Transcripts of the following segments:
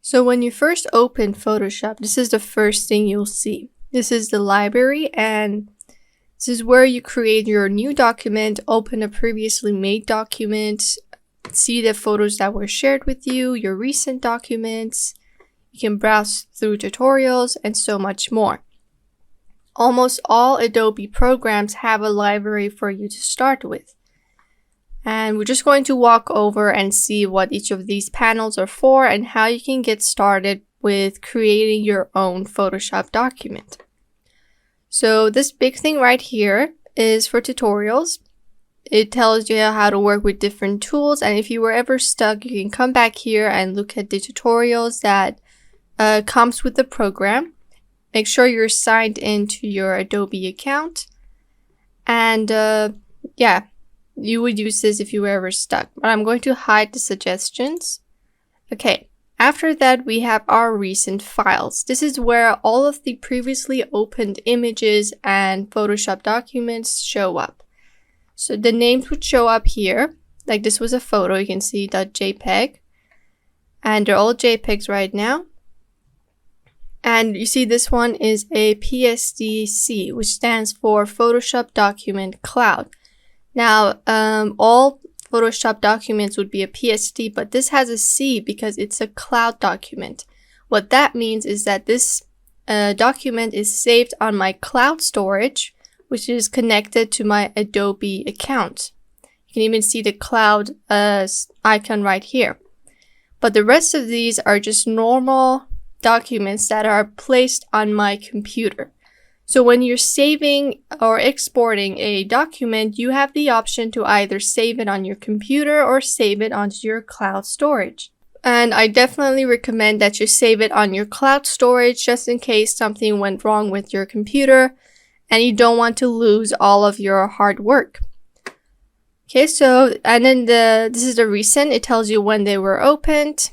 So when you first open Photoshop, this is the first thing you'll see. This is the library, and this is where you create your new document, open a previously made document, see the photos that were shared with you, your recent documents. You can browse through tutorials and so much more. Almost all Adobe programs have a library for you to start with. And we're just going to walk over and see what each of these panels are for and how you can get started with creating your own Photoshop document. So this big thing right here is for tutorials. It tells you how to work with different tools, and if you were ever stuck, you can come back here and look at the tutorials that comes with the program. Make sure you're signed into your Adobe account, and yeah, you would use this if you were ever stuck, but I'm going to hide the suggestions. Okay, after that we have our recent files. This is where all of the previously opened images and Photoshop documents show up. So the names would show up here, like this was a photo, you can see .jpeg, and they're all JPEGs right now. And you see this one is a PSDC, which stands for Photoshop Document Cloud. Now, all Photoshop documents would be a PSD, but this has a C because it's a cloud document. What that means is that this document is saved on my cloud storage, which is connected to my Adobe account. You can even see the cloud icon right here. But the rest of these are just normal documents that are placed on my computer. So when you're saving or exporting a document, you have the option to either save it on your computer or save it onto your cloud storage. And I definitely recommend that you save it on your cloud storage just in case something went wrong with your computer and you don't want to lose all of your hard work. Okay, so, and then this is the recent. It tells you when they were opened.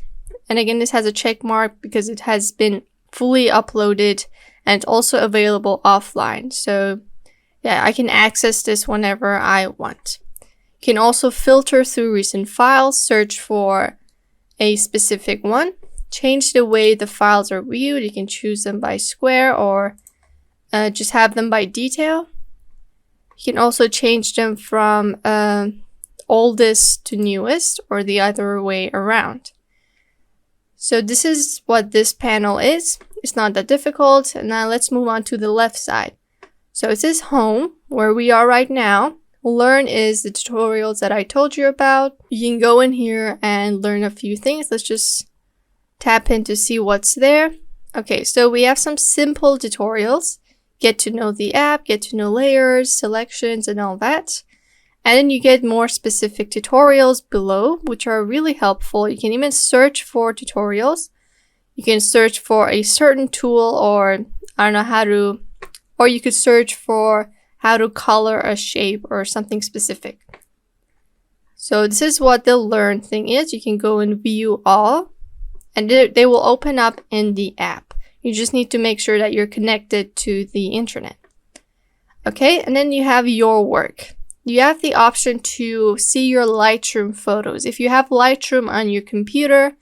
And again, this has a check mark because it has been fully uploaded and it's also available offline. So yeah, I can access this whenever I want. You can also filter through recent files, search for a specific one, change the way the files are viewed. You can choose them by square or just have them by detail. You can also change them from oldest to newest or the other way around. So this is what this panel is. It's not that difficult. And now let's move on to the left side. So it says home, where we are right now. Learn is the tutorials that I told you about. You can go in here and learn a few things. Let's just tap in to see what's there. Okay, so we have some simple tutorials. Get to know the app, get to know layers, selections, and all that. And then you get more specific tutorials below, which are really helpful. You can even search for tutorials. You can search for a certain tool, or I don't know how to, or you could search for how to color a shape or something specific. So this is what the learn thing is. You can go and view all, and they will open up in the app. You just need to make sure that you're connected to the internet. Okay, and then you have your work. You have the option to see your Lightroom photos. If you have Lightroom on your computer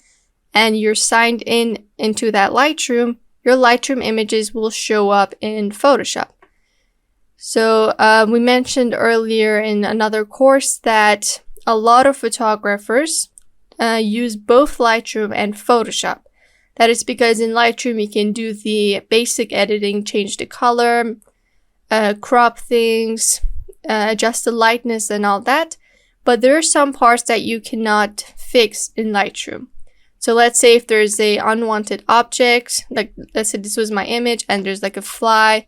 and you're signed into that Lightroom, your Lightroom images will show up in Photoshop. So we mentioned earlier in another course that a lot of photographers use both Lightroom and Photoshop. That is because in Lightroom you can do the basic editing, change the color, crop things, adjust the lightness and all that, but there are some parts that you cannot fix in Lightroom. So let's say if there's a unwanted object, like let's say this was my image and there's like a fly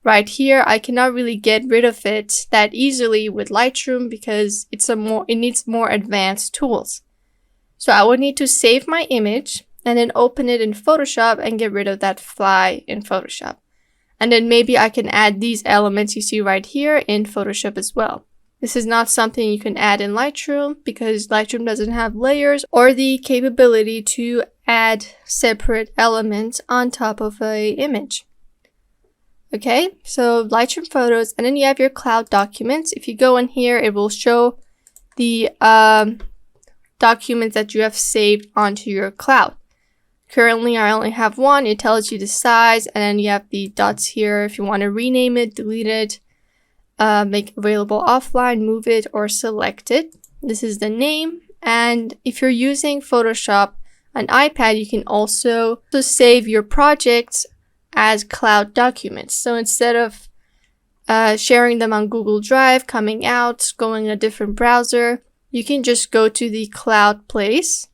right here, I cannot really get rid of it that easily with Lightroom because it needs more advanced tools. So I would need to save my image and then open it in Photoshop and get rid of that fly in Photoshop. And then maybe I can add these elements you see right here in Photoshop as well. This is not something you can add in Lightroom because Lightroom doesn't have layers or the capability to add separate elements on top of an image. Okay, so Lightroom photos, and then you have your cloud documents. If you go in here, it will show the documents that you have saved onto your cloud. Currently, I only have one. It tells you the size, and then you have the dots here if you want to rename it, delete it, make available offline, move it, or select it. This is the name. And if you're using Photoshop on iPad, you can also save your projects as cloud documents. So instead of sharing them on Google Drive, coming out, going in a different browser, you can just go to the cloud place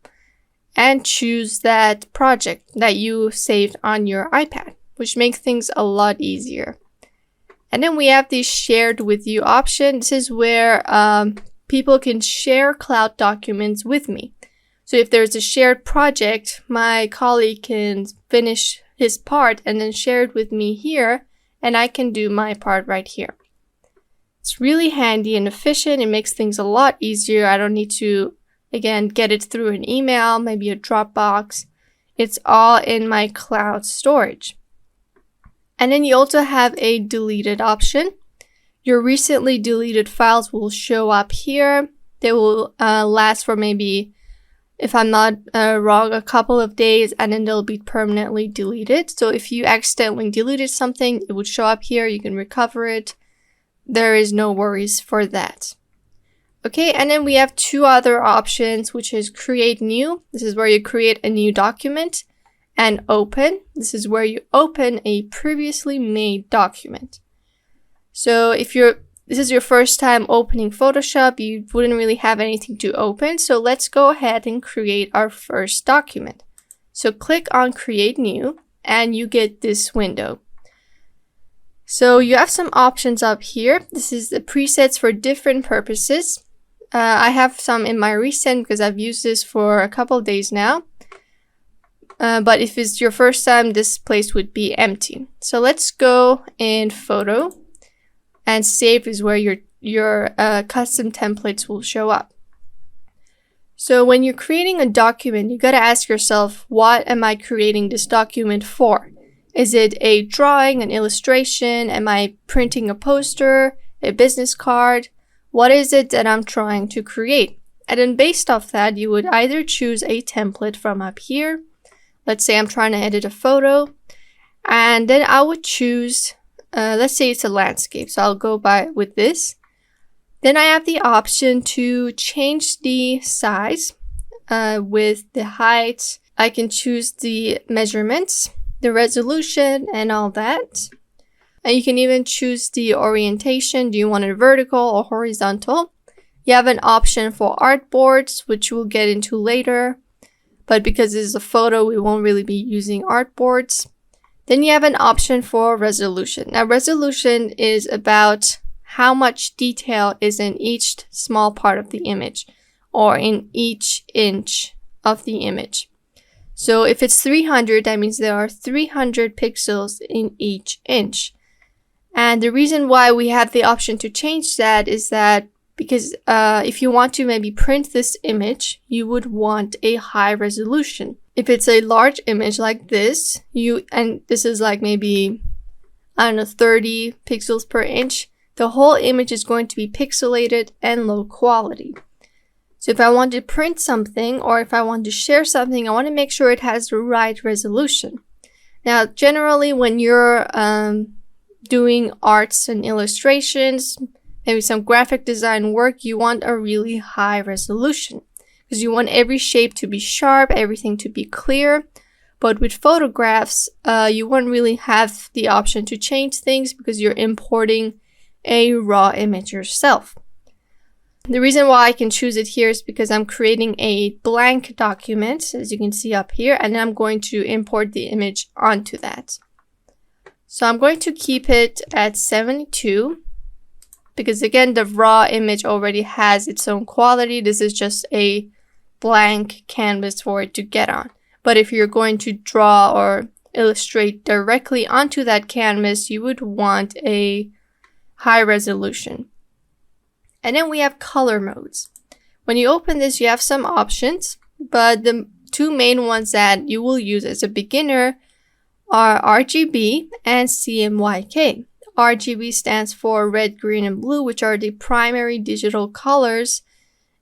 and choose that project that you saved on your iPad, which makes things a lot easier. And then we have the shared with you option. This is where people can share cloud documents with me. So if there's a shared project, my colleague can finish his part and then share it with me here, and I can do my part right here. It's really handy and efficient. It makes things a lot easier. I don't need to, again, get it through an email, maybe a Dropbox. It's all in my cloud storage. And then you also have a deleted option. Your recently deleted files will show up here. They will last for maybe, if I'm not wrong, a couple of days, and then they'll be permanently deleted. So if you accidentally deleted something, it would show up here. You can recover it. There is no worries for that. Okay, and then we have two other options, which is create new. This is where you create a new document, and open. This is where you open a previously made document. So if this is your first time opening Photoshop, you wouldn't really have anything to open. So let's go ahead and create our first document. So click on create new and you get this window. So you have some options up here. This is the presets for different purposes. I have some in my recent because I've used this for a couple of days now. But if it's your first time, this place would be empty. So let's go in photo, and save is where your custom templates will show up. So when you're creating a document, you gotta ask yourself, what am I creating this document for? Is it a drawing, an illustration? Am I printing a poster, a business card? What is it that I'm trying to create? And then based off that, you would either choose a template from up here. Let's say I'm trying to edit a photo, and then I would choose, let's say it's a landscape, so I'll go with this. Then I have the option to change the size, with the height. I can choose the measurements, the resolution, and all that. And you can even choose the orientation. Do you want it vertical or horizontal? You have an option for artboards, which we'll get into later. But because this is a photo, we won't really be using artboards. Then you have an option for resolution. Now, resolution is about how much detail is in each small part of the image, or in each inch of the image. So if it's 300, that means there are 300 pixels in each inch. And the reason why we have the option to change that is that because if you want to maybe print this image, you would want a high resolution. If it's a large image like this, and this is like maybe, I don't know, 30 pixels per inch, the whole image is going to be pixelated and low quality. So if I want to print something, or if I want to share something, I want to make sure it has the right resolution. Now, generally when you're doing arts and illustrations, maybe some graphic design work, you want a really high resolution because you want every shape to be sharp, everything to be clear. But with photographs, you won't really have the option to change things because you're importing a raw image yourself. The reason why I can choose it here is because I'm creating a blank document, as you can see up here, and then I'm going to import the image onto that. So I'm going to keep it at 72. Because again, the raw image already has its own quality. This is just a blank canvas for it to get on. But if you're going to draw or illustrate directly onto that canvas, you would want a high resolution. And then we have color modes. When you open this, you have some options, but the two main ones that you will use as a beginner are RGB and CMYK. RGB stands for red, green, and blue, which are the primary digital colors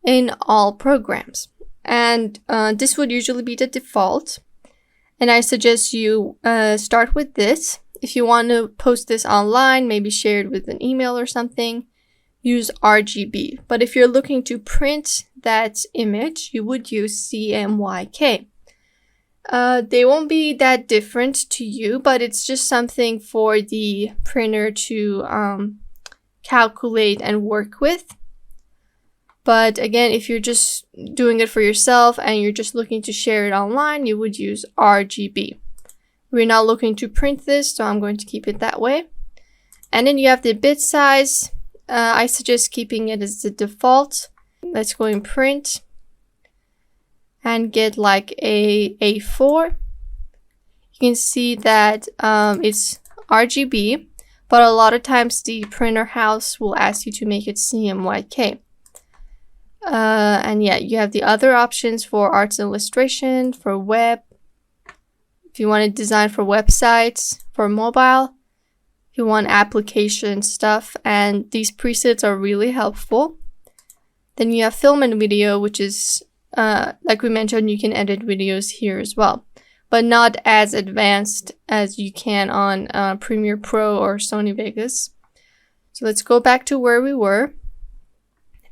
in all programs. And this would usually be the default. And I suggest you start with this. If you want to post this online, maybe share it with an email or something, use RGB. But if you're looking to print that image, you would use CMYK. They won't be that different to you, but it's just something for the printer to calculate and work with. But again, if you're just doing it for yourself and you're just looking to share it online, you would use RGB. We're not looking to print this, so I'm going to keep it that way. And then you have the bit size. I suggest keeping it as the default. Let's go in print and get like a A4. You can see that it's RGB, but a lot of times the printer house will ask you to make it CMYK. And yeah, you have the other options for arts and illustration, for web, if you want to design for websites, for mobile, if you want application stuff, and these presets are really helpful. Then you have film and video, which is, like we mentioned, you can edit videos here as well, but not as advanced as you can on Premiere Pro or Sony Vegas. So let's go back to where we were.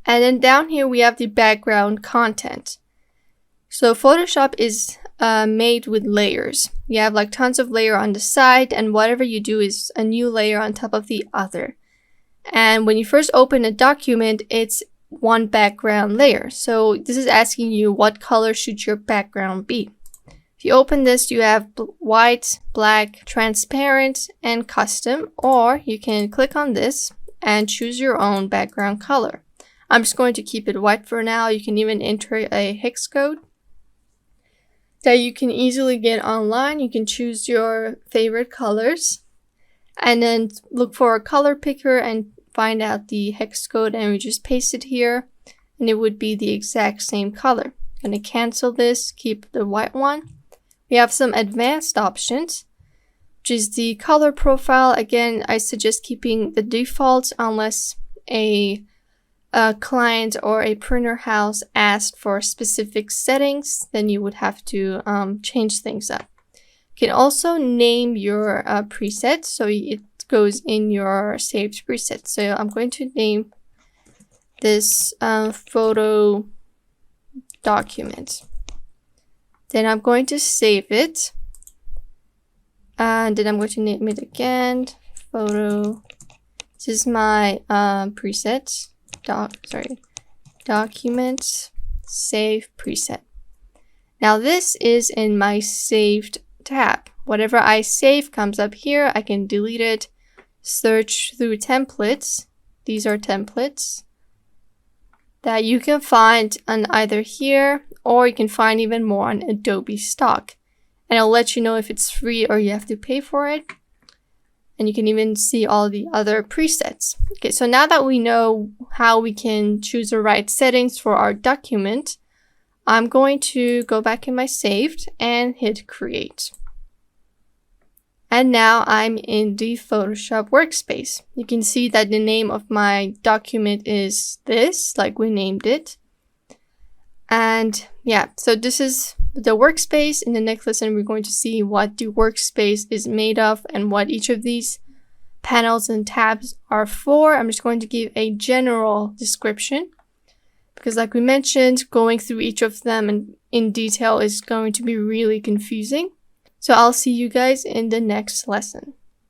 And then down here we have the background content. So Photoshop is made with layers. You have like tons of layer on the side, and whatever you do is a new layer on top of the other. And when you first open a document, it's one background layer. So this is asking you what color should your background be. If you open this, you have white, black, transparent, and custom, or you can click on this and choose your own background color. I'm just going to keep it white for now. You can even enter a hex code that you can easily get online. You can choose your favorite colors and then look for a color picker and find out the hex code, and we just paste it here and it would be the exact same color. I'm going to cancel this, keep the white one. We have some advanced options, which is the color profile. Again, I suggest keeping the default unless a client or a printer house asked for specific settings, then you would have to change things up. You can also name your preset so it goes in your saved preset. So I'm going to name this photo document. Then I'm going to save it. And then I'm going to name it again, photo. This is my preset. Document, save preset. Now this is in my saved tab. Whatever I save comes up here. I can delete it, search through templates. These are templates that you can find on either here, or you can find even more on Adobe stock. And I'll let you know if it's free or you have to pay for it. And you can even see all the other presets. Okay, so now that we know how we can choose the right settings for our document, I'm going to go back in my saved and hit create. And now I'm in the Photoshop workspace. You can see that the name of my document is this, like we named it. And yeah, so this is the workspace. In the next lesson, we're going to see what the workspace is made of and what each of these panels and tabs are for. I'm just going to give a general description because, like we mentioned, going through each of them in detail is going to be really confusing. So I'll see you guys in the next lesson.